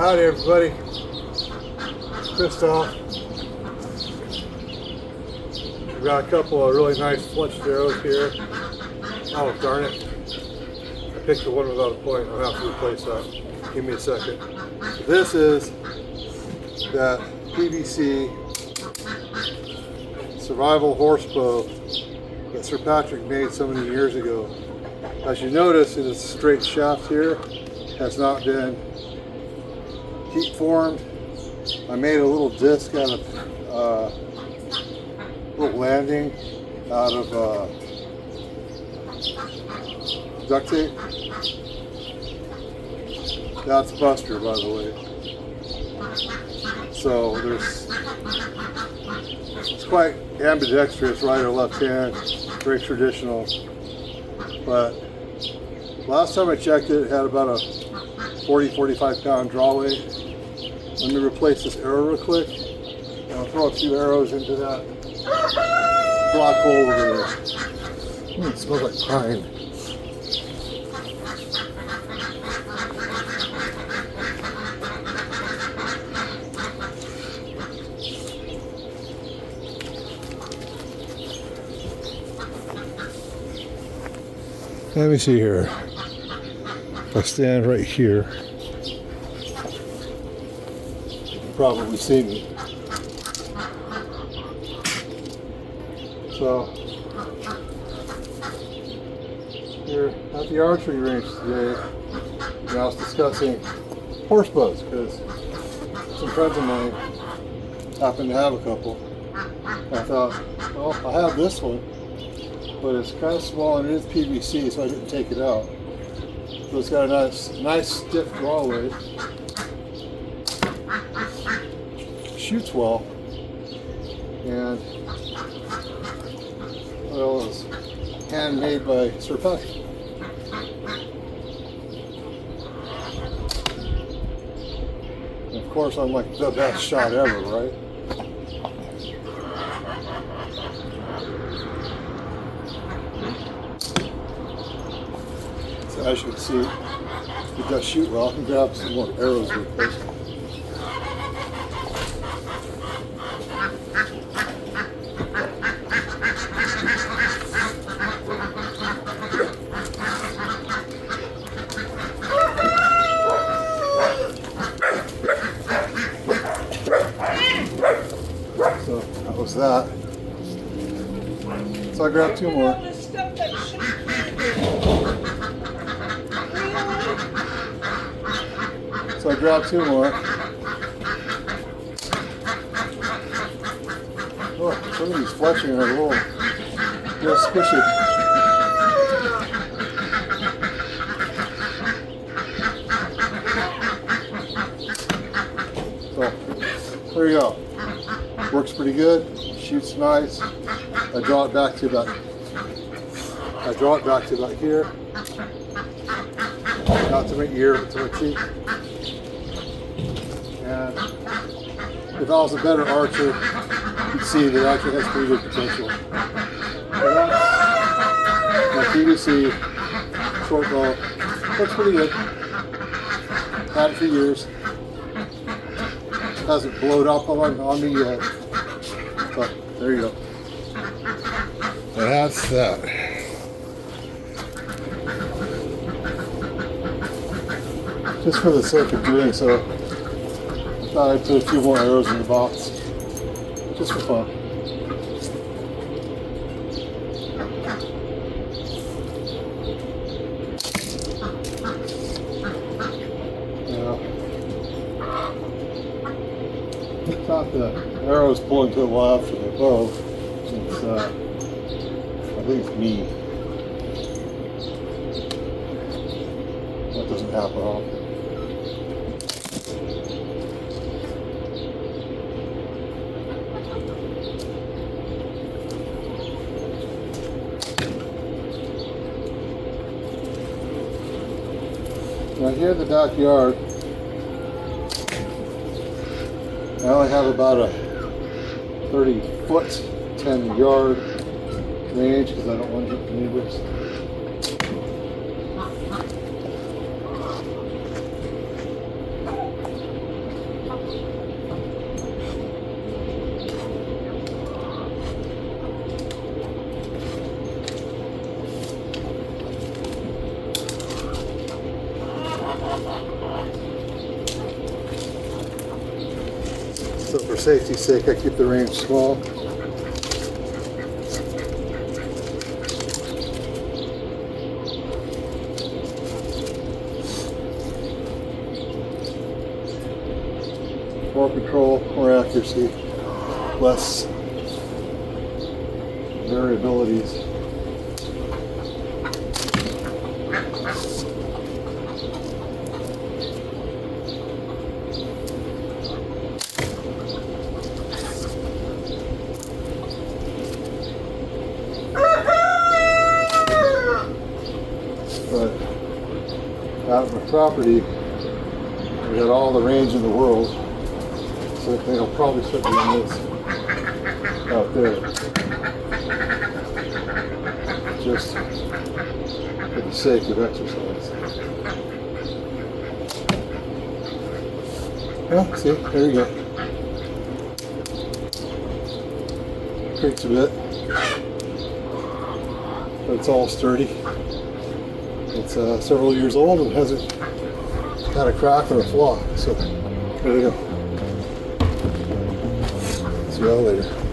Howdy everybody, Kristoph. We've got a couple of really nice fletched arrows here. Oh darn it, I picked the one without a point. I'll have to replace that. Give me a second. So this is that PVC survival horse bow that Sir Patrick made so many years ago. As you notice, it is a straight shaft here, has not been heat formed. I made a little disc out of little landing out of duct tape. That's Buster, by the way. So it's quite ambidextrous, right or left hand, very traditional. But last time I checked it, it had about a 40-45 pound draw weight. Let me replace this arrow real quick, and I'll throw a few arrows into that black hole over there. It smells like pine. Let me see here. If I stand right here, you can probably see me. So, here at the archery range today, and I was discussing horse bows because some friends of mine happen to have a couple. And I thought, well, I have this one, but it's kind of small and it is PVC, so I didn't take it out. So it's got a nice stiff draw weight. Shoots well, and well, it was handmade by Sir Patrick. And of course, I'm like the best shot ever, right? So as you can see, it does shoot well. I can grab some more arrows real quick. So that was that. So I grabbed two more. So I grabbed two more. Oh, some of these fletching are a little squishy. So there you go. Works pretty good. Shoots nice. I draw it back to about here. Not to my ear, but to my cheek. And if I was a better archer, you'd see that it actually has pretty good potential. My PVC short bow looks pretty good. Had it for years. Hasn't blown up on me yet. But there you go. And that's that. Just for the sake of doing so, I thought I'd put a few more arrows in the box, just for fun. Yeah. It's not the arrows pulling to the left or the bow. It's, I think it's me. That doesn't happen often. Right here in the backyard, I only have about a 30-foot, 10-yard range because I don't want to hit the neighbors. safety's sake, I keep the range small. More control, more accuracy, less variabilities. But out on the property, we got all the range in the world, so I think I'll probably start doing this out there, just for the sake of exercise. Yeah, see, there you go. Creaks a bit, but it's all sturdy. It's several years old and hasn't had a crack or a flaw, so there you go. See y'all later.